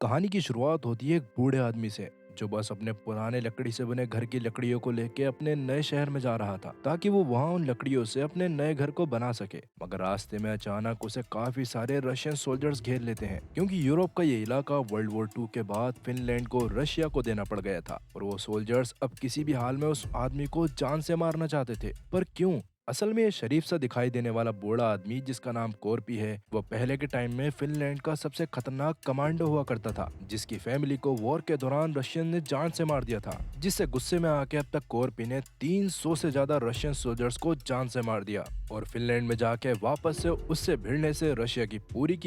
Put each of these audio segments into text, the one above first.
कहानी की शुरुआत होती है एक बूढ़े आदमी से जो बस अपने पुराने लकड़ी से बने घर की लकड़ियों को लेके अपने नए शहर में जा रहा था ताकि वो वहां उन लकड़ियों से अपने नए घर को बना सके। मगर रास्ते में अचानक उसे काफी सारे रशियन सोल्जर्स घेर लेते हैं क्योंकि यूरोप का ये इलाका वर्ल्ड वॉर 2 के बाद फिनलैंड को रशिया को देना पड़ गया था और वो सोल्जर्स अब किसी भी हाल में उस आदमी को जान से मारना चाहते थे। पर क्यों? असल में ये शरीफ सा दिखाई देने वाला बूढ़ा आदमी जिसका नाम कोरपी है, वो पहले के टाइम में फिनलैंड का सबसे खतरनाक कमांडो हुआ करता था जिसकी फैमिली को वॉर के दौरान रशियन ने जान से मार दिया था। जिससे गुस्से में आके अब तक कोरपी ने 300 से ज्यादा रशियन सोल्जर्स को जान से मार दिया और फिनलैंड में जाके वापस से उससे भिड़ने से रशिया की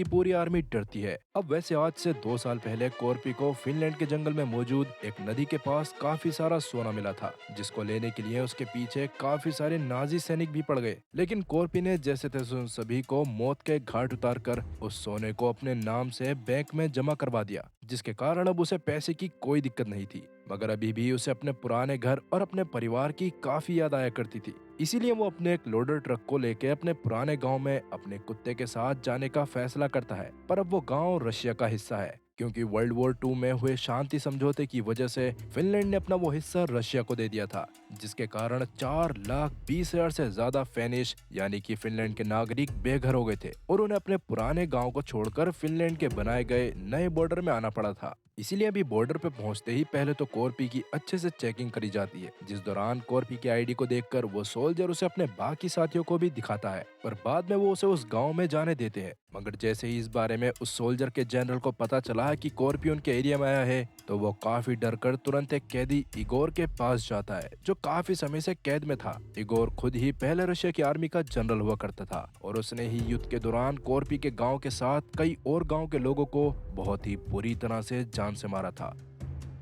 पूरी आर्मी डरती है। अब वैसे आज से 2 साल पहले कोरपी को फिनलैंड के जंगल में मौजूद एक नदी के पास काफी सारा सोना मिला था जिसको लेने के लिए उसके पीछे काफी सारे नाजी सैनिक भी पड़ गए। लेकिन कोरपी ने जैसे तैसे उन सभी को मौत के घाट उतार कर उस सोने को अपने नाम से बैंक में जमा करवा दिया जिसके कारण अब उसे पैसे की कोई दिक्कत नहीं थी। मगर अभी भी उसे अपने पुराने घर और अपने परिवार की काफी याद आया करती थी। इसीलिए वो अपने एक लोडर ट्रक को लेके अपने पुराने गांव में अपने कुत्ते के साथ जाने का फैसला करता है। पर अब वो गांव रशिया का हिस्सा है क्योंकि वर्ल्ड वॉर 2 में हुए शांति समझौते की वजह से फिनलैंड ने अपना वो हिस्सा रशिया को दे दिया था जिसके कारण 4,20,000 से ज्यादा फिनिश यानी कि फिनलैंड के नागरिक बेघर हो गए थे और उन्हें अपने पुराने गांव को छोड़कर फिनलैंड के बनाए गए नए बॉर्डर में आना पड़ा था। इसीलिए अभी बॉर्डर पे पहुंचते ही पहले तो कोरपी की अच्छे से चेकिंग करी जाती है जिस दौरान कोरपी की आईडी को देखकर वो सोल्जर उसे अपने बाकी साथियों को भी दिखाता है। पर बाद में वो उसे उस गांव में जाने देते हैं। मगर जैसे ही इस बारे में उस सोल्जर के जनरल को पता चला है कि कोरपी उनके एरिया में आया है तो वो काफी डर कर तुरंत एक कैदी इगोर के पास जाता है जो काफी समय से कैद में था। इगोर खुद ही पहले रशिया की आर्मी का जनरल हुआ करता था और उसने ही युद्ध के दौरान कोरपी के गांव के साथ कई और गांव के लोगों को बहुत ही बुरी तरह से जान से मारा था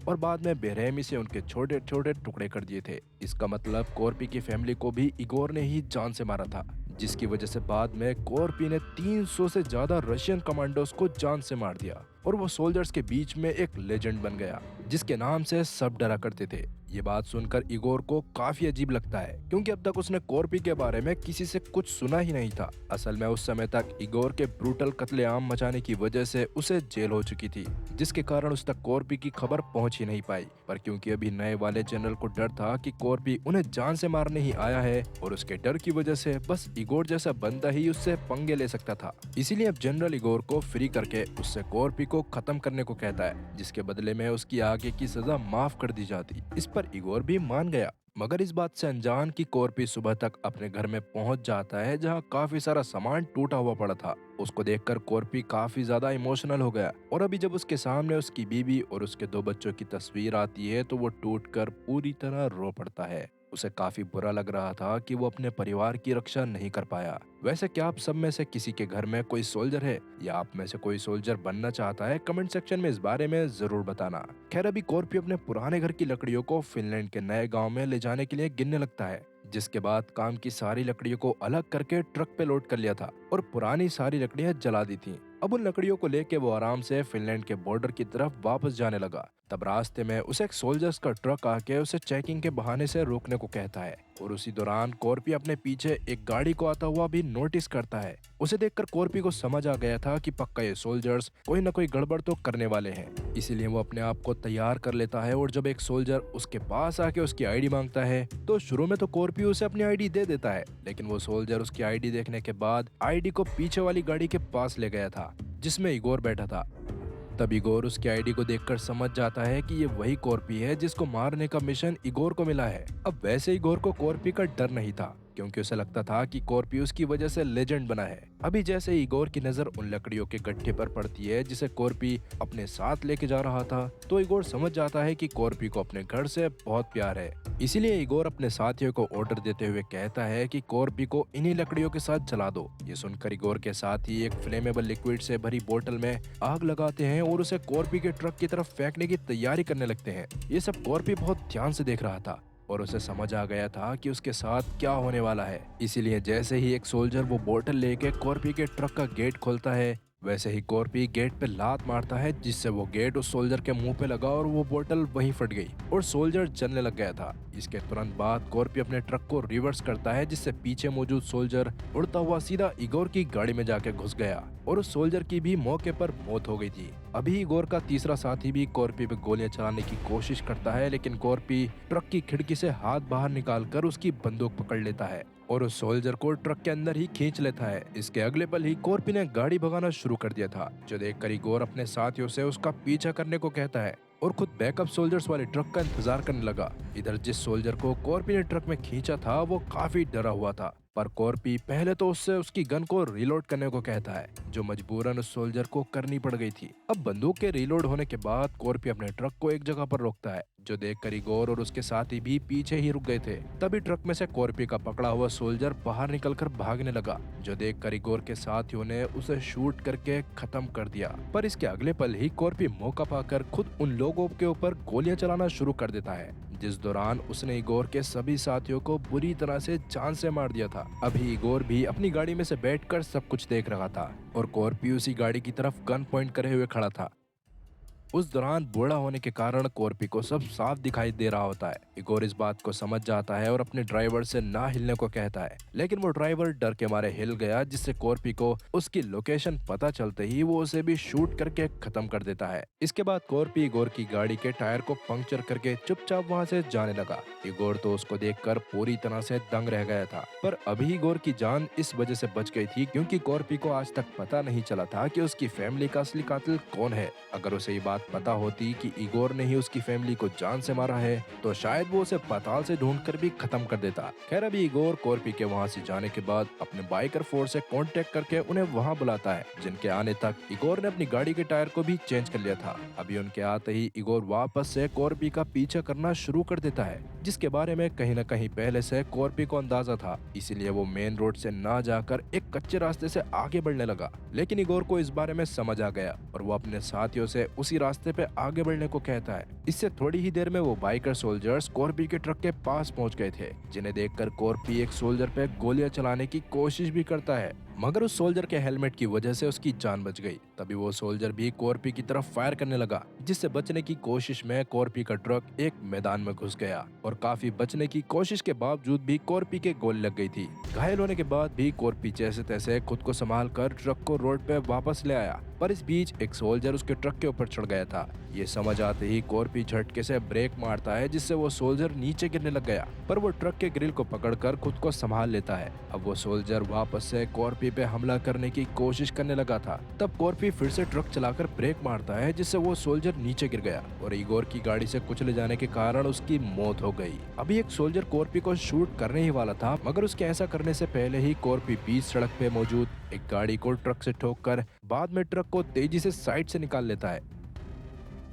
और बाद में बेरहमी से उनके छोटे छोटे टुकड़े कर दिए थे। इसका मतलब कोरपी की फैमिली को भी इगोर ने ही जान से मारा था जिसकी वजह से बाद में कोरपी ने 300 से ज्यादा रशियन कमांडोज को जान से मार दिया और वो सोल्जर्स के बीच में एक लेजेंड बन गया जिसके नाम से सब डरा करते थे। ये बात सुनकर इगोर को काफी अजीब लगता है क्योंकि अब तक उसने कोरपी के बारे में किसी से कुछ सुना ही नहीं था। असल में उस समय तक इगोर के ब्रूटल कत्लेआम मचाने की वजह से उसे जेल हो चुकी थी जिसके कारण उस तक कोरपी की खबर पहुंच ही नहीं पाई। पर क्योंकि अभी नए वाले जनरल को डर था कि कोरपी उन्हें जान से मारने ही आया है और उसके डर की वजह से बस इगोर जैसा बंदा ही उससे पंगे ले सकता था, इसीलिए अब जनरल इगोर को फ्री करके उससे कोरपी को खत्म करने को कहता है जिसके बदले में उसकी आगे की सजा माफ कर दी जाती। इस पर इगोर भी मान गया। मगर इस बात से अनजान कि कोरपी सुबह तक अपने घर में पहुंच जाता है जहां काफी सारा सामान टूटा हुआ पड़ा था। उसको देखकर कोरपी काफी ज्यादा इमोशनल हो गया और अभी जब उसके सामने उसकी बीवी और उसके 2 बच्चों की तस्वीर आती है तो वो टूटकर पूरी तरह रो पड़ता है। उसे काफी बुरा लग रहा था कि वो अपने परिवार की रक्षा नहीं कर पाया। वैसे क्या आप सब में से किसी के घर में कोई सोल्जर है या आप में से कोई सोल्जर बनना चाहता है? कमेंट सेक्शन में इस बारे में जरूर बताना। खैर अभी कोरपी अपने पुराने घर की लकड़ियों को फिनलैंड के नए गांव में ले जाने के लिए गिनने लगता है जिसके बाद काम की सारी लकड़ियों को अलग करके ट्रक पे लोड कर लिया था और पुरानी सारी लकड़ियां जला दी थी। अब उन लकड़ियों को लेके वो आराम से फिनलैंड के बॉर्डर की तरफ वापस जाने लगा। तब रास्ते में उसे एक सोल्जर्स का ट्रक आके उसे चेकिंग के बहाने से रोकने को कहता है और उसी दौरान कोरपी अपने पीछे एक गाड़ी को आता हुआ भी नोटिस करता है। उसे देखकर कोरपी को समझ आ गया था कि पक्का ये सोल्जर्स कोई न कोई गड़बड़ तो करने वाले हैं, इसीलिए वो अपने आप को तैयार कर लेता है और जब एक सोल्जर उसके पास आके उसकी आईडी मांगता है तो शुरू में तो कोरपी उसे अपनी आईडी दे देता है, लेकिन वो सोल्जर उसकी आईडी देखने के बाद आईडी को पीछे वाली गाड़ी के पास ले गया था जिसमें इगोर बैठा था। तब इगोर उसकी आईडी को देखकर समझ जाता है कि ये वही कोरपी है जिसको मारने का मिशन इगोर को मिला है। अब वैसे इगोर को कोरपी का डर नहीं था क्योंकि उसे लगता था कि कोरपी उसकी वजह से लेजेंड बना है। अभी जैसे ही इगोर की नजर उन लकड़ियों के गट्ठे पर पड़ती है जिसे कोरपी अपने साथ लेके जा रहा था तो इगोर समझ जाता है कि कोरपी को अपने घर से बहुत प्यार है। इसीलिए इगोर अपने साथियों को ऑर्डर देते हुए कहता है कि कोरपी को इन्हीं लकड़ियों के साथ जला दो। ये सुनकर इगोर के साथी एक फ्लेमेबल लिक्विड से भरी बोतल में आग लगाते हैं और उसे कोरपी के ट्रक की तरफ फेंकने की तैयारी करने लगते हैं। ये सब कोरपी बहुत ध्यान से देख रहा था और उसे समझ आ गया था कि उसके साथ क्या होने वाला है। इसीलिए जैसे ही एक सोल्जर वो बोतल लेके कोरपी के ट्रक का गेट खोलता है वैसे ही कॉर्पी गेट पे लात मारता है, जिससे वो गेट उस सोल्जर के मुंह पे लगा और वो बोतल वहीं फट गई और सोल्जर जलने लग गया था। इसके तुरंत बाद कॉर्पी अपने ट्रक को रिवर्स करता है, जिससे पीछे मौजूद सोल्जर उड़ता हुआ सीधा इगोर की गाड़ी में जाके घुस गया और उस सोल्जर की भी मौके पर मौत हो गई थी। अभी इगोर का तीसरा साथी भी कॉर्पी पे गोलियां चलाने की कोशिश करता है, लेकिन कॉर्पी ट्रक की खिड़की से हाथ बाहर निकालकर उसकी बंदूक पकड़ लेता है और उस सोल्जर को ट्रक के अंदर ही खींच लेता है। इसके अगले पल ही कॉर्पी ने गाड़ी भगाना शुरू कर दिया था, जो देखकर इगोर अपने साथियों से उसका पीछा करने को कहता है और खुद बैकअप सोल्जर्स वाले ट्रक का इंतजार करने लगा। इधर जिस सोल्जर को कॉर्पी ने ट्रक में खींचा था वो काफी डरा हुआ था, पर कॉर्पी पहले तो उससे उसकी गन को रीलोड करने को कहता है, जो मजबूरन उस सोल्जर को करनी पड़ गई थी। अब बंदूक के रीलोड होने के बाद कॉर्पी अपने ट्रक को एक जगह पर रोकता है, जो देखकर इगोर और उसके साथी भी पीछे ही रुक गए थे। तभी ट्रक में से कॉर्पी का पकड़ा हुआ सोल्जर बाहर निकलकर भागने लगा, जो देखकर इगोर के साथियों ने उसे शूट करके खत्म कर दिया। पर इसके अगले पल ही कॉर्पी मौका पाकर खुद उन लोगों के ऊपर गोलियां चलाना शुरू कर देता है, जिस दौरान उसने इगोर के सभी साथियों को बुरी तरह से जान से मार दिया था। अभी इगोर भी अपनी गाड़ी में से बैठकर सब कुछ देख रहा था और कॉर्पी उसी गाड़ी की तरफ गन पॉइंट करे हुए खड़ा था। उस दौरान बूढ़ा होने के कारण कॉर्पी को सब साफ दिखाई दे रहा होता है। इगोर इस बात को समझ जाता है और अपने ड्राइवर से ना हिलने को कहता है, लेकिन वो ड्राइवर डर के मारे हिल गया, जिससे कॉर्पी को उसकी लोकेशन पता चलते ही वो उसे भी शूट करके खत्म कर देता है। इसके बाद कॉर्पी इगोर की गाड़ी के टायर को पंक्चर करके चुपचाप वहाँ से जाने लगा। इगोर तो उसको देखकर पूरी तरह से दंग रह गया था, पर अभी इगोर की जान इस वजह से बच गई थी क्योंकि कॉर्पी को आज तक पता नहीं चला था कि उसकी फैमिली का असली कातिल कौन है। अगर उसे ये बात पता होती कि इगोर ने ही उसकी फैमिली को जान से मारा है, तो शायद वो उसे पाताल से ढूंढकर भी खत्म कर देता। खैर, अभी इगोर कॉर्पी के वहाँ से जाने के बाद अपने बाइकर फोर्स से कांटेक्ट करके उन्हें वहाँ बुलाता है, जिनके आने तक इगोर ने अपनी गाड़ी के टायर को भी चेंज कर लिया था। अभी उनके आते ही इगोर वापस से कॉर्पी का पीछा करना शुरू कर देता है, जिसके बारे में कहीं न कहीं पहले से कॉर्पी को अंदाजा था। इसीलिए वो मेन रोड से ना जाकर एक कच्चे रास्ते से आगे बढ़ने लगा, लेकिन इगोर को इस बारे में समझ आ गया और वो अपने साथियों से उसी रास्ते पे आगे बढ़ने को कहता है। इससे थोड़ी ही देर में वो बाइकर सोल्जर्स कॉर्पी के ट्रक के पास पहुंच गए थे, जिन्हें देखकर कॉर्पी एक सोल्जर पे गोलियां चलाने की कोशिश भी करता है, मगर उस सोल्जर के हेलमेट की वजह से उसकी जान बच गई। तभी वो सोल्जर भी कॉर्पी की तरफ फायर करने लगा, जिससे बचने की कोशिश में कॉर्पी का ट्रक एक मैदान में घुस गया और काफी बचने की कोशिश के बावजूद भी कॉर्पी के गोली लग गई थी। घायल होने के बाद भी कॉर्पी जैसे तैसे खुद को संभाल कर ट्रक को रोड पे वापस ले आया, पर इस बीच एक सोल्जर उसके ट्रक के ऊपर चढ़ गया था। ये समझ आते ही कॉर्पी झटके से ब्रेक मारता है, जिससे वो सोल्जर नीचे गिरने लग गया, पर वो ट्रक के ग्रिल को पकड़कर खुद को संभाल लेता है। अब वो सोल्जर वापस से कॉर्पी पे हमला करने की कोशिश करने लगा था। तब कॉर्पी फिर से ट्रक चलाकर ब्रेक मारता है, जिससे वो सोल्जर नीचे गिर गया और इगोर की गाड़ी से कुचले जाने के कारण उसकी मौत हो गई। अभी एक सोल्जर कॉर्पी को शूट करने ही वाला था, मगर उसके ऐसा करने से पहले ही कॉर्पी बीच सड़क पे मौजूद एक गाड़ी को ट्रक से ठोककर बाद में ट्रक को तेजी से साइड से निकाल लेता है।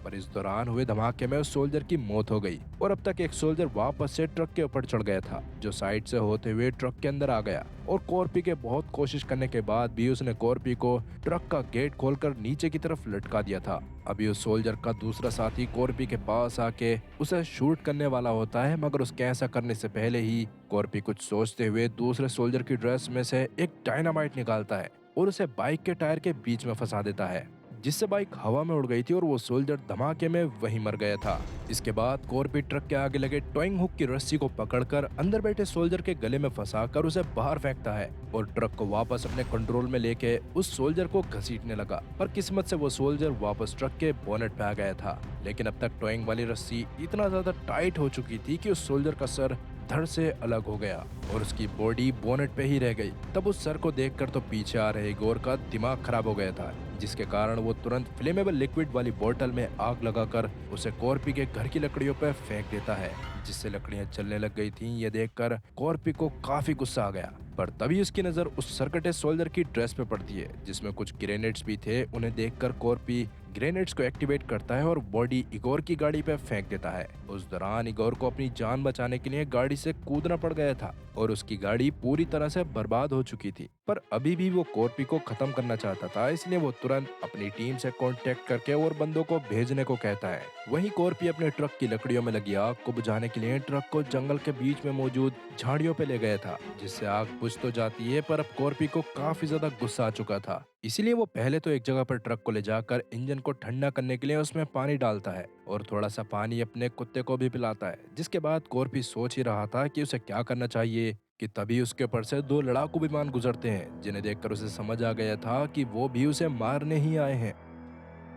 पर इस दौरान हुए धमाके में उस सोल्जर की मौत हो गई और अब तक एक सोल्जर वापस से ट्रक के ऊपर चढ़ गया था, जो साइड से होते हुए ट्रक के अंदर आ गया और कॉर्पी के बहुत कोशिश करने के बाद भी उसने कॉर्पी को ट्रक का गेट खोलकर नीचे की तरफ लटका दिया था। अभी उस सोल्जर का दूसरा साथी कॉर्पी के पास आके उसे शूट करने वाला होता है, मगर उसके ऐसा करने से पहले ही कॉर्पी कुछ सोचते हुए दूसरे सोल्जर की ड्रेस में से एक डायनामाइट निकालता है और उसे बाइक के टायर के बीच में फंसा देता है, जिससे बाइक हवा में उड़ गई थी और वो सोल्जर धमाके में वहीं मर गया था। इसके बाद कॉर्पी ट्रक के आगे लगे टोइंग हुक की रस्सी को पकड़कर अंदर बैठे सोल्जर के गले में फंसाकर उसे बाहर फेंकता है और ट्रक को वापस अपने कंट्रोल में लेके उस सोल्जर को घसीटने लगा। पर किस्मत से वो सोल्जर वापस ट्रक के बोनेट पे आ गया था, लेकिन अब तक टोइंग वाली रस्सी इतना ज्यादा टाइट हो चुकी थी कि उस सोल्जर का सर धड़ से अलग हो गया और उसकी बॉडी बोनेट पे ही रह गई। तब उस सर को देखकर तो पीछे आ रहे इगोर का दिमाग खराब हो गया था, जिसके कारण वो तुरंत फ्लेमेबल लिक्विड वाली बोतल में आग लगाकर उसे कॉर्पी के घर की लकड़ियों पर फेंक देता है, जिससे लकड़ियां जलने लग गई थीं। ये देखकर कॉर्पी को काफी गुस्सा आ गया, पर तभी उसकी नजर उस सरकटे सोल्जर की ड्रेस पे पड़ती है, जिसमें कुछ ग्रेनेड्स भी थे। उन्हें देखकर कॉर्पी ग्रेनेड्स को एक्टिवेट करता है और बॉडी इगोर की गाड़ी पे फेंक देता है। उस दौरान इगोर को अपनी जान बचाने के लिए गाड़ी से कूदना पड़ गया था और उसकी गाड़ी पूरी तरह से बर्बाद हो चुकी थी। पर पर अभी भी वो कॉर्पी को खत्म करना चाहता था, इसलिए वो तुरंत अपनी टीम से कांटेक्ट करके और बंदों को भेजने को कहता है। वहीं कॉर्पी अपने ट्रक की लकड़ियों में लगी आग को बुझाने के लिए ट्रक को जंगल के बीच में मौजूद झाड़ियों पे ले गया था, जिससे आग बुझ तो जाती है पर अब कॉर्पी को काफी ज्यादा गुस्सा आ चुका था। इसीलिए वो पहले तो एक जगह पर ट्रक को ले जाकर इंजन को ठंडा करने के लिए उसमें पानी डालता है और थोड़ा सा पानी अपने कुत्ते को भी पिलाता है। जिसके बाद कॉर्पी सोच ही रहा था कि उसे क्या करना चाहिए कि तभी उसके ऊपर से दो लड़ाकू विमान गुजरते हैं, जिन्हें देखकर उसे समझ आ गया था कि वो भी उसे मारने ही आए हैं।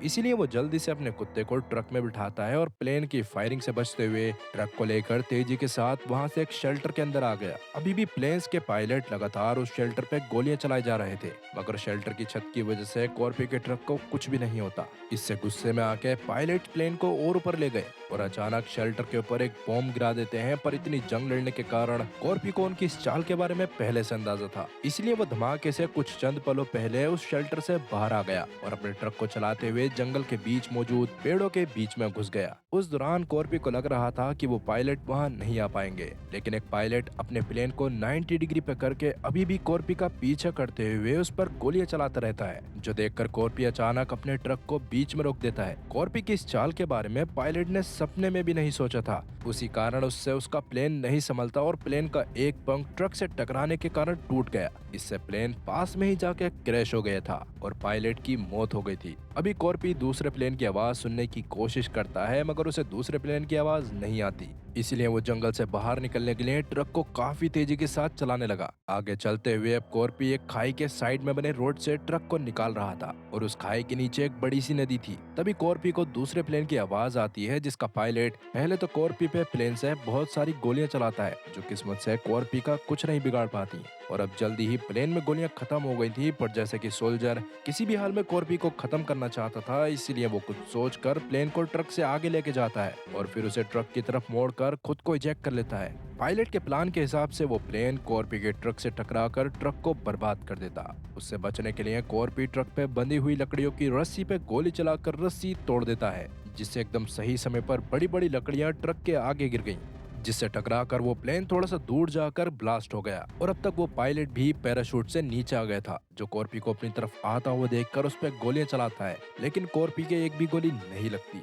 इसीलिए वो जल्दी से अपने कुत्ते को ट्रक में बिठाता है और प्लेन की फायरिंग से बचते हुए ट्रक को लेकर तेजी के साथ वहां से एक शेल्टर के अंदर आ गया। अभी भी प्लेन्स के पायलट लगातार उस शेल्टर पे गोलियां चलाए जा रहे थे, मगर शेल्टर की छत की वजह से कॉर्पी के ट्रक को कुछ भी नहीं होता। इससे गुस्से में आके पायलट प्लेन को और ऊपर ले गए और अचानक शेल्टर के ऊपर एक बॉम्ब गिरा देते हैं। पर इतनी जंग लड़ने के कारण कॉर्पी को उनकी इस चाल के बारे में पहले से अंदाजा था, इसलिए वो धमाके से कुछ चंद पलों पहले उस शेल्टर से बाहर आ गया और अपने ट्रक को चलाते हुए जंगल के बीच मौजूद पेड़ों के बीच में घुस गया। उस दौरान कॉर्पी को लग रहा था कि वो पायलट वहां नहीं आ पाएंगे, लेकिन एक पायलट अपने प्लेन को 90 डिग्री पे करके अभी भी कॉर्पी का पीछा करते हुए उस पर गोलियां चलाता रहता है, जो देखकर कॉर्पी अचानक अपने ट्रक को बीच में रोक देता है। कॉर्पी की इस चाल के बारे में पायलट ने सपने में भी नहीं सोचा था। उसी कारण उससे उसका प्लेन नहीं संभलता और प्लेन का एक पंख ट्रक से टकराने के कारण टूट गया। इससे प्लेन पास में ही जाके क्रैश हो गया था और पायलट की मौत हो गई थी। अभी कॉर्पी दूसरे प्लेन की आवाज सुनने की कोशिश करता है, मगर उसे दूसरे प्लेन की आवाज नहीं आती। इसलिए वो जंगल से बाहर निकलने के लिए ट्रक को काफी तेजी के साथ चलाने लगा। आगे चलते हुए अब कॉर्पी एक खाई के साइड में बने रोड से ट्रक को निकाल रहा था और उस खाई के नीचे एक बड़ी सी नदी थी। तभी कॉर्पी को दूसरे प्लेन की आवाज आती है, जिसका पायलट पहले तो कॉर्पी पे प्लेन से बहुत सारी गोलियां चलाता है, जो किस्मत से कॉर्पी का कुछ नहीं बिगाड़ पाती। और अब जल्दी ही प्लेन में गोलियां खत्म हो गई थी, पर जैसे कि सोल्जर किसी भी हाल में कॉर्पी को खत्म करना चाहता था, इसीलिए वो कुछ सोचकर प्लेन को ट्रक से आगे लेके जाता है और फिर उसे ट्रक की तरफ मोड़कर खुद को इजेक्ट कर लेता है। पायलट के प्लान के हिसाब से वो प्लेन कॉर्पी के ट्रक से टकराकर ट्रक को बर्बाद कर देता। उससे बचने के लिए कॉर्पी ट्रक पे बंधी हुई लकड़ियों की रस्सी पे गोली चलाकर रस्सी तोड़ देता है, जिससे एकदम सही समय पर बड़ी बड़ी लकड़ियां ट्रक के आगे गिर गईं, जिससे टकराकर वो प्लेन थोड़ा सा दूर जाकर ब्लास्ट हो गया। और अब तक वो पायलट भी पैराशूट से नीचे आ गया था, जो कॉर्पी को अपनी तरफ आता हुआ देखकर उस पर गोलियां चलाता है, लेकिन कॉर्पी के एक भी गोली नहीं लगती।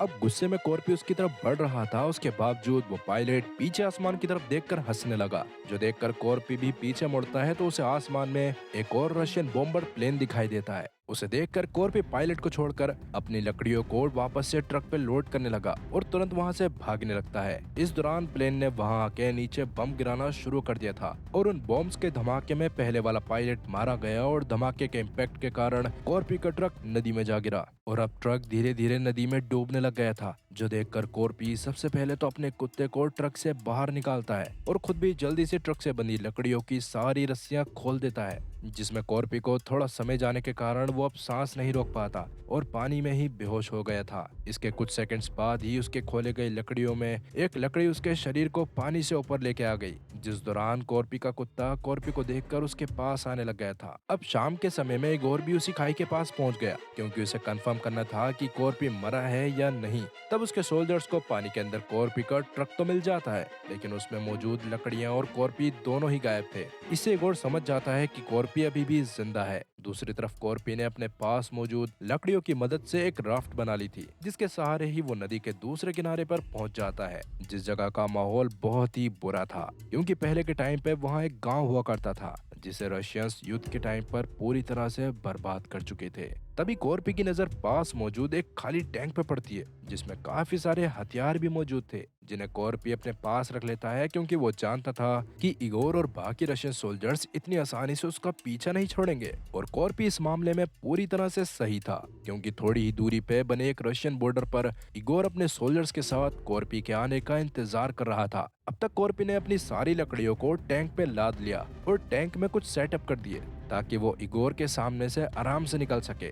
अब गुस्से में कॉर्पी उसकी तरफ बढ़ रहा था, उसके बावजूद वो पायलट पीछे आसमान की तरफ देखकर हंसने लगा, जो देखकर कॉर्पी भी पीछे मुड़ता है तो उसे आसमान में एक और रशियन बॉम्बर प्लेन दिखाई देता है। उसे देखकर कॉर्पी पायलट को छोड़कर अपनी लकड़ियों को वापस से ट्रक पे लोड करने लगा और तुरंत वहां से भागने लगता है। इस दौरान प्लेन ने वहां आके नीचे बम गिराना शुरू कर दिया था और उन बॉम्ब्स के धमाके में पहले वाला पायलट मारा गया और धमाके के इम्पैक्ट के कारण कॉर्पी का ट्रक नदी में जा गिरा और अब ट्रक धीरे धीरे नदी में डूबने लग गया था, जो देखकर कॉर्पी सबसे पहले तो अपने कुत्ते को ट्रक से बाहर निकालता है और खुद भी जल्दी से ट्रक से बंधी लकड़ियों की सारी रस्सियां खोल देता है, जिसमें कॉर्पी को थोड़ा समय जाने के कारण वो अब सांस नहीं रोक पाता और पानी में ही बेहोश हो गया था। इसके कुछ सेकंड्स बाद ही उसके खोले गई लकड़ियों में एक लकड़ी उसके शरीर को पानी से ऊपर लेके आ गई, जिस दौरान कॉर्पी का कुत्ता कॉर्पी को देखकर उसके पास आने लग गया था। अब शाम के समय में इगोर भी उसी खाई के पास पहुंच गया, क्योंकि उसे कंफर्म करना था कि कॉर्पी मरा है या नहीं। तब उसके सोल्जर्स को पानी के अंदर कॉर्पी का ट्रक तो मिल जाता है, लेकिन उसमें मौजूद लकड़ियां और कॉर्पी दोनों ही गायब थे। इससे इगोर समझ जाता है कि कॉर्पी अभी भी जिंदा है। दूसरी तरफ कॉर्पी ने अपने पास मौजूद लकड़ियों की मदद से एक राफ्ट बना ली थी, जिसके सहारे ही वो नदी के दूसरे किनारे पर पहुंच जाता है। जिस जगह का माहौल बहुत ही बुरा था, क्योंकि पहले के टाइम पे वहाँ एक गांव हुआ करता था, जिसे रशियंस युद्ध के टाइम पर पूरी तरह से बर्बाद कर चुके थे। तभी कॉर्पी की नजर पास मौजूद एक खाली टैंक पे पड़ती है, जिसमें काफी सारे हथियार भी मौजूद थे, जिन्हें कॉर्पी अपने पास रख लेता है, क्योंकि वो जानता था कि इगोर और बाकी रशियन सोल्जर्स इतनी आसानी से उसका पीछा नहीं छोड़ेंगे। और कॉर्पी इस मामले में पूरी तरह से सही था, क्योंकि थोड़ी ही दूरी पे बने एक रशियन बॉर्डर पर इगोर अपने सोल्जर्स के साथ कॉर्पी के आने का इंतजार कर रहा था। अब तक कॉर्पी ने अपनी सारी लकड़ियों को टैंक पे लाद लिया और टैंक में कुछ सेटअप कर दिए, ताकि वो इगोर के सामने से आराम से निकल सके।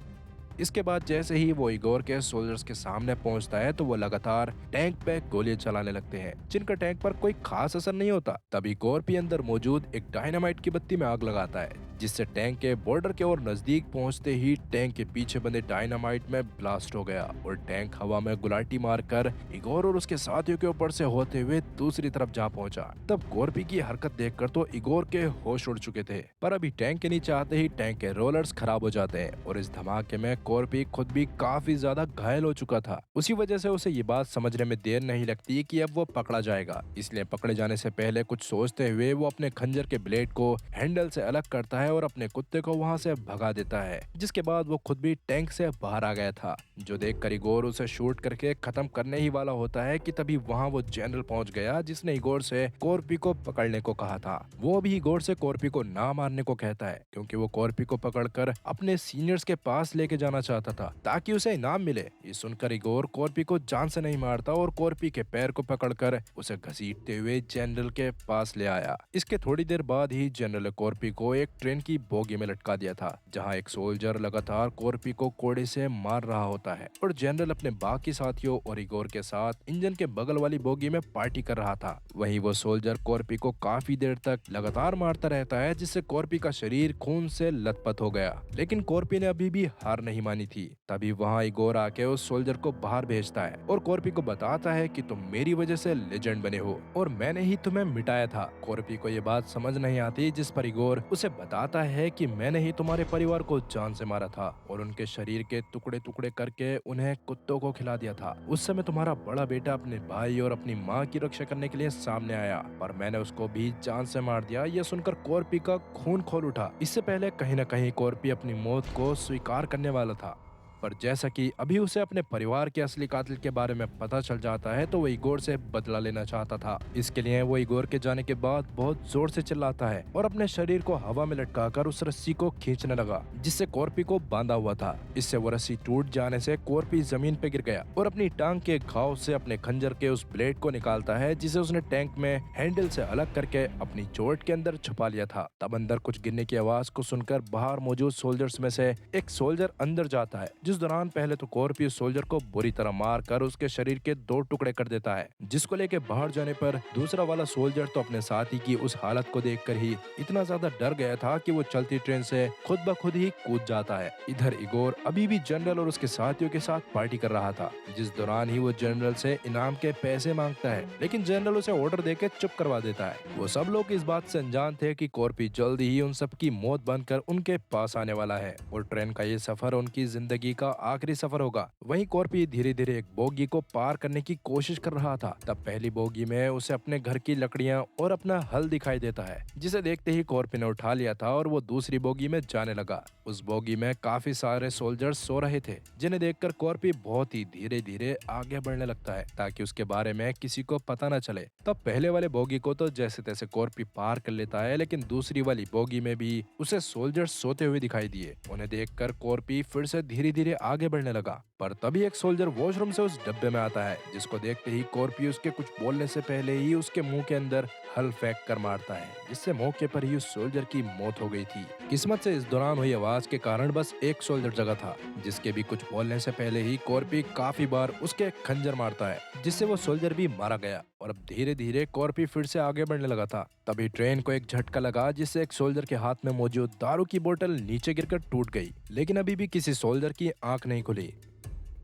इसके बाद जैसे ही वो इगोर के सोल्जर्स के सामने पहुंचता है, तो वो लगातार टैंक पे गोलियां चलाने लगते हैं, जिनका टैंक पर कोई खास असर नहीं होता। तभी कॉर्पी अंदर मौजूद एक डायनामाइट की बत्ती में आग लगाता है, जिससे टैंक के बॉर्डर के और नजदीक पहुंचते ही टैंक के पीछे बंधे डायनामाइट में ब्लास्ट हो गया और टैंक हवा में गुलाटी मारकर इगोर और उसके साथियों के ऊपर से होते हुए दूसरी तरफ जा पहुंचा। तब कॉर्पी की हरकत देखकर तो इगोर के होश उड़ चुके थे, पर अभी टैंक के नीचे आते ही टैंक के रोलर्स खराब हो जाते हैं और इस धमाके में कॉर्पी खुद भी काफी ज्यादा घायल हो चुका था। उसी वजह से उसे ये बात समझने में देर नहीं लगती कि अब वो पकड़ा जाएगा, इसलिए पकड़े जाने से पहले कुछ सोचते हुए वो अपने खंजर के ब्लेड को हैंडल से अलग करता है और अपने कुत्ते को वहां से भगा देता है, जिसके बाद वो खुद भी टैंक से बाहर आ गया था। जो देखकर इगोर उसे शूट करके खत्म करने ही वाला होता है कि तभी वहां वो जनरल पहुंच गया, जिसने इगोर से कॉर्पी को पकड़ने को कहा था। वो भी इगोर से कॉर्पी को ना मारने को कहता है, क्योंकि वो कॉर्पी को पकड़कर अपने सीनियर्स के पास लेके जाना चाहता था ताकि उसे इनाम मिले। ये सुनकर इगोर कॉर्पी को जान से नहीं मारता और कॉर्पी के पैर को पकड़कर उसे घसीटते हुए जनरल के पास ले आया। इसके थोड़ी देर बाद ही जनरल ने कॉर्पी को एक ट्रेन की बोगी में लटका दिया था, जहाँ एक सोल्जर लगातार कॉर्पी को कोड़े से मार रहा होता है और जनरल अपने बाकी साथियों और इगोर के साथ इंजन के बगल वाली बोगी में पार्टी कर रहा था। वहीं वो सोल्जर कॉर्पी को काफी देर तक लगातार मारता रहता है, जिससे कॉर्पी का शरीर खून से लथपथ हो गया, लेकिन कॉर्पी ने अभी भी हार नहीं मानी थी। तभी वहाँ इगोर आके उस सोल्जर को बाहर भेजता है और कॉर्पी को बताता है कि तुम मेरी वजह से लेजेंड बने हो और मैंने ही तुम्हें मिटाया था। कॉर्पी को ये बात समझ नहीं आती, जिस पर इगोर उसे बताता है कि मैंने ही तुम्हारे परिवार को जान से मारा था और उनके शरीर के टुकड़े टुकड़े करके उन्हें कुत्तों को खिला दिया था। उस समय तुम्हारा बड़ा बेटा अपने भाई और अपनी माँ की रक्षा करने के लिए सामने आया, पर मैंने उसको भी जान से मार दिया। यह सुनकर कॉर्पी का खून खोल उठा। इससे पहले कहीं न कहीं कॉर्पी अपनी मौत को स्वीकार करने वाला था, पर जैसा कि अभी उसे अपने परिवार के असली कातिल के बारे में पता चल जाता है तो वो इगोर से बदला लेना चाहता था। इसके लिए वो इगोर के जाने के बाद बहुत जोर से चिल्लाता है और अपने शरीर को हवा में लटकाकर उस रस्सी को खींचने लगा जिससे कॉर्पी को बांधा हुआ था। इससे वो रस्सी टूट जाने से कॉर्पी जमीन पे गिर गया और अपनी टांग के घाव से अपने खंजर के उस ब्लेड को निकालता है, जिसे उसने टैंक में हैंडल से अलग करके अपनी चोट के अंदर छुपा लिया था। तब अंदर कुछ गिरने की आवाज को सुनकर बाहर मौजूद सोल्जर्स में से एक सोल्जर अंदर जाता है, जिस दौरान पहले तो कॉर्पी उस सोल्जर को बुरी तरह मार कर उसके शरीर के 2 टुकड़े कर देता है, जिसको लेके बाहर जाने पर दूसरा वाला सोल्जर तो अपने साथी की उस हालत को देखकर ही इतना ज्यादा डर गया था कि वो चलती ट्रेन से खुद ब खुद ही कूद जाता है। इधर इगोर अभी भी जनरल और उसके साथियों के साथ पार्टी कर रहा था, जिस दौरान ही वो जनरल से इनाम के पैसे मांगता है, लेकिन जनरल उसे ऑर्डर देके चुप करवा देता है। वो सब लोग इस बात से अनजान थे कि कॉर्पी जल्द ही उन सब की मौत बनकर उनके पास आने वाला है और ट्रेन का ये सफर उनकी जिंदगी का आखिरी सफर होगा। वहीं कॉर्पी धीरे धीरे एक बोगी को पार करने की कोशिश कर रहा था। तब पहली बोगी में उसे अपने घर की लकड़ियां और अपना हल दिखाई देता है, जिसे देखते ही कॉर्पी ने उठा लिया था और वो दूसरी बोगी में जाने लगा। उस बोगी में काफी सारे सोल्जर्स सो रहे थे, जिन्हें देखकर कॉर्पी बहुत ही धीरे धीरे आगे बढ़ने लगता है ताकि उसके बारे में किसी को पता न चले। तब पहले वाले बोगी को तो जैसे तैसे कॉर्पी पार कर लेता है, लेकिन दूसरी वाली बोगी में भी उसे सोल्जर्स सोते हुए दिखाई दिए। उन्हें देखकर कॉर्पी फिर से धीरे धीरे आगे बढ़ने लगा, पर तभी एक सोल्जर वॉशरूम से उस डब्बे में आता है, जिसको देखते ही कॉर्पी उसके कुछ बोलने से पहले ही उसके मुंह के अंदर हल फेंक कर मारता है, जिससे मौके पर ही उस सोल्जर की मौत हो गई थी। किस्मत से इस दौरान हुई आवाज के कारण बस एक सोल्जर जगह था, जिसके भी कुछ बोलने से पहले ही कॉर्पी काफी बार उसके खंजर मारता है, जिससे वो सोल्जर भी मारा गया और अब धीरे धीरे कॉर्पी फिर से आगे बढ़ने लगा था। तभी ट्रेन को एक झटका लगा, जिससे एक सोल्जर के हाथ में मौजूद दारू की बोतल नीचे गिरकर टूट गई, लेकिन अभी भी किसी सोल्जर की आंख नहीं खुली।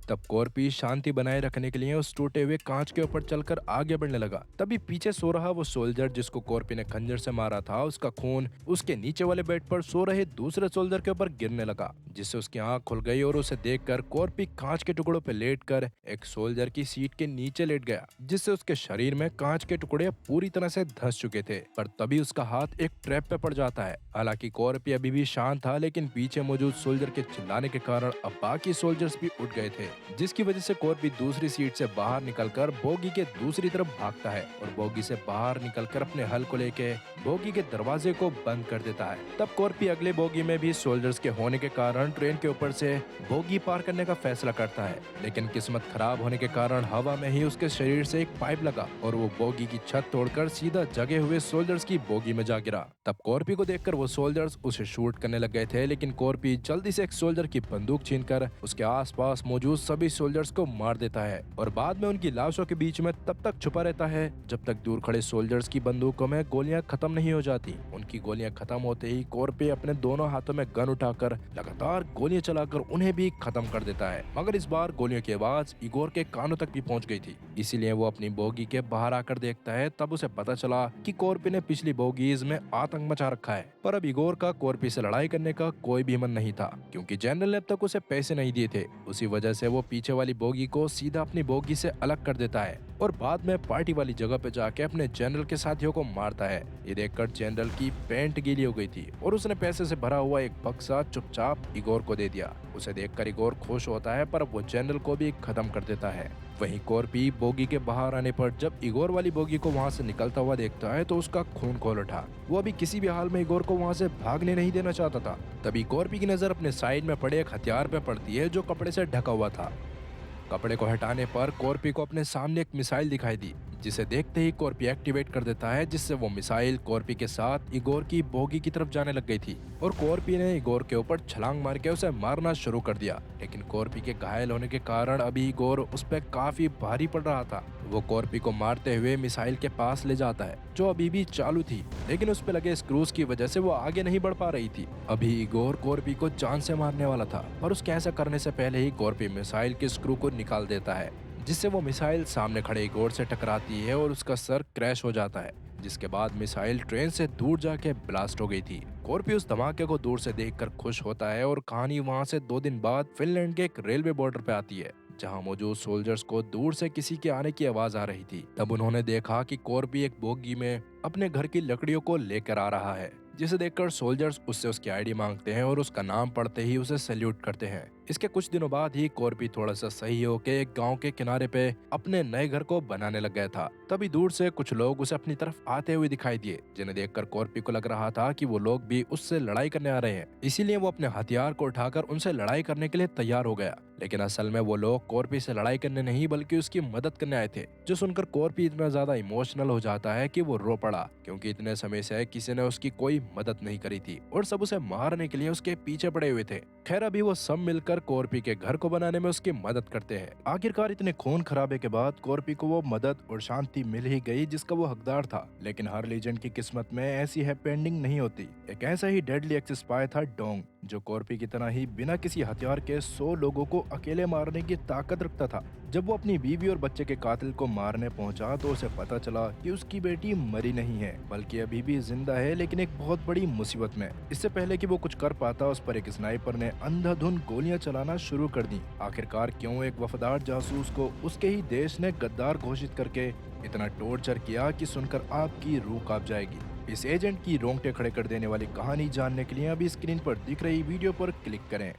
तब कॉर्पी शांति बनाए रखने के लिए उस टूटे हुए कांच के ऊपर चलकर आगे बढ़ने लगा। तभी पीछे सो रहा वो सोल्जर जिसको कॉर्पी ने खंजर से मारा था, उसका खून उसके नीचे वाले बेड पर सो रहे दूसरे सोल्जर के ऊपर गिरने लगा, जिससे उसकी आंख खुल गई और उसे देखकर कॉर्पी कांच के टुकड़ों पर लेटकर एक सोल्जर की सीट के नीचे लेट गया, जिससे उसके शरीर में कांच के टुकड़े पूरी तरह से धंस चुके थे। पर तभी उसका हाथ एक ट्रैप पे पड़ जाता है। हालांकि कॉर्पी अभी भी शांत था, लेकिन पीछे मौजूद सोल्जर के चिल्लाने के कारण अब बाकी सोल्जर्स भी उठ गए थे, जिसकी वजह से कॉर्पी दूसरी सीट से बाहर निकलकर बोगी के दूसरी तरफ भागता है और बोगी से बाहर निकलकर अपने हल को लेके बोगी के दरवाजे को बंद कर देता है। तब कॉर्पी अगले बोगी में भी सोल्जर्स के होने के कारण ट्रेन के ऊपर से बोगी पार करने का फैसला करता है, लेकिन किस्मत खराब होने के कारण हवा में ही उसके शरीर से एक पाइप लगा और वो बोगी की छत तोड़कर सीधा जगे हुए सोल्जर्स की बोगी में जा गिरा। तब कॉर्पी को देखकर वो सोल्जर्स उसे शूट करने लग गए थे, लेकिन कॉर्पी जल्दी से एक सोल्जर की बंदूक छीनकर उसके आसपास मौजूद सभी सोल्जर्स को मार देता है और बाद में उनकी लाशों के बीच में तब तक छुपा रहता है जब तक दूर खड़े सोल्जर्स की बंदूकों में गोलियां खत्म नहीं हो जाती। उनकी गोलियां खत्म होते ही कॉर्पी अपने दोनों हाथों में गन उठाकर लगातार गोलियां चलाकर उन्हें भी खत्म कर देता है, मगर इस बार गोलियों की आवाज इगोर के कानों तक भी पहुंच गई थी। इसीलिए वो अपनी बोगी के बाहर आकर देखता है। तब उसे पता चला कि कॉर्पी ने पिछली बोगीज में आतंक मचा रखा है। पर अब इगोर का कॉर्पी से लड़ाई करने का कोई भी मन नहीं था, क्योंकि जनरल ने अब तक उसे पैसे नहीं दिए थे। उसी वजह से वो पीछे वाली बोगी को सीधा अपनी बोगी से अलग कर देता है और बाद में पार्टी वाली जगह पे जाके अपने जनरल के साथियों को मारता है। ये देखकर जनरल की पैंट गीली हो गई थी और उसने पैसे से भरा हुआ एक बक्सा चुपचाप इगोर को दे दिया। उसे देखकर इगोर खुश होता है, पर वो जनरल को भी खत्म कर देता है। वहीं कॉर्पी बोगी के बाहर आने पर जब इगोर वाली बोगी को वहां से निकलता हुआ देखता है तो उसका खून खौल उठा। वो अभी किसी भी हाल में इगोर को वहां से भागने नहीं देना चाहता था। तभी कॉर्पी की नजर अपने साइड में पड़े एक हथियार पे पड़ती है जो कपड़े से ढका हुआ था। कपड़े को हटाने पर कॉर्पी को अपने सामने एक मिसाइल दिखाई दी, जिसे देखते ही कॉर्पी एक्टिवेट कर देता है, जिससे वो मिसाइल कॉर्पी के साथ इगोर की बोगी की तरफ जाने लग गई थी और कॉर्पी ने इगोर के ऊपर छलांग मार के उसे मारना शुरू कर दिया। लेकिन कॉर्पी के घायल होने के कारण अभी इगोर उस पर काफी भारी पड़ रहा था। वो कॉर्पी को मारते हुए मिसाइल के पास ले जाता है जो अभी भी चालू थी, लेकिन उस पे लगे स्क्रूज की वजह से वो आगे नहीं बढ़ पा रही थी। अभी इगोर कॉर्पी को जान से मारने वाला था, पर उसके ऐसा करने से पहले ही कॉर्पी मिसाइल के स्क्रू को निकाल देता है, जिससे वो मिसाइल सामने खड़े इगोर से टकराती है और उसका सर क्रैश हो जाता है, जिसके बाद मिसाइल ट्रेन से दूर जाके ब्लास्ट हो गई थी। कॉर्पी उस धमाके को दूर से देखकर खुश होता है और कहानी वहां से 2 दिन बाद फिनलैंड के एक रेलवे बॉर्डर पे आती है, जहां मौजूद सोल्जर्स को दूर से किसी के आने की आवाज आ रही थी। तब उन्होंने देखा कि कॉर्पी एक बोगी में अपने घर की लकड़ियों को लेकर आ रहा है, जिसे देखकर सोल्जर्स उससे उसकी आईडी मांगते हैं और उसका नाम पढ़ते ही उसे सैल्यूट करते हैं। इसके कुछ दिनों बाद ही कॉर्पी थोड़ा सा सही होके एक गांव के किनारे पे अपने नए घर को बनाने लग गया था। तभी दूर से कुछ लोग उसे अपनी तरफ आते हुए दिखाई दिए, जिन्हें देखकर कॉर्पी को लग रहा था कि वो लोग भी उससे लड़ाई करने आ रहे हैं। इसीलिए वो अपने हथियार को उठाकर उनसे लड़ाई करने के लिए तैयार हो गया। लेकिन असल में वो लोग कॉर्पी से लड़ाई करने नहीं बल्कि उसकी मदद करने आए थे, जो सुनकर कॉर्पी इतना ज्यादा इमोशनल हो जाता है कि वो रो पड़ा, क्योंकि इतने समय से किसी ने उसकी कोई मदद नहीं करी थी और सब उसे मारने के लिए उसके पीछे पड़े हुए थे। खैर अभी वो सब मिलकर कॉर्पी के घर को बनाने में उसकी मदद करते हैं। आखिरकार इतने खून खराबे के बाद कॉर्पी को वो मदद और शांति मिल ही गई जिसका वो हकदार था। लेकिन हर लीजेंड की किस्मत में ऐसी हैप्पी एंडिंग नहीं होती। एक ऐसा ही डेडली एक्स स्पाई था डोंग, जो कॉर्पी की तरह ही बिना किसी हथियार के 100 लोगों को अकेले मारने की ताकत रखता था। जब वो अपनी बीवी और बच्चे के कातिल को मारने पहुंचा तो उसे पता चला कि उसकी बेटी मरी नहीं है बल्कि अभी भी जिंदा है, लेकिन एक बहुत बड़ी मुसीबत में। इससे पहले कि वो कुछ कर पाता उस पर एक स्नाइपर ने अंधाधुंध गोलियां चलाना शुरू कर दी। आखिरकार क्यों एक वफादार जासूस को उसके ही देश ने गद्दार घोषित करके इतना टॉर्चर किया कि सुनकर आपकी रूह कांप जाएगी। इस एजेंट की रोंगटे खड़े कर देने वाली कहानी जानने के लिए अभी स्क्रीन पर दिख रही वीडियो पर क्लिक करें।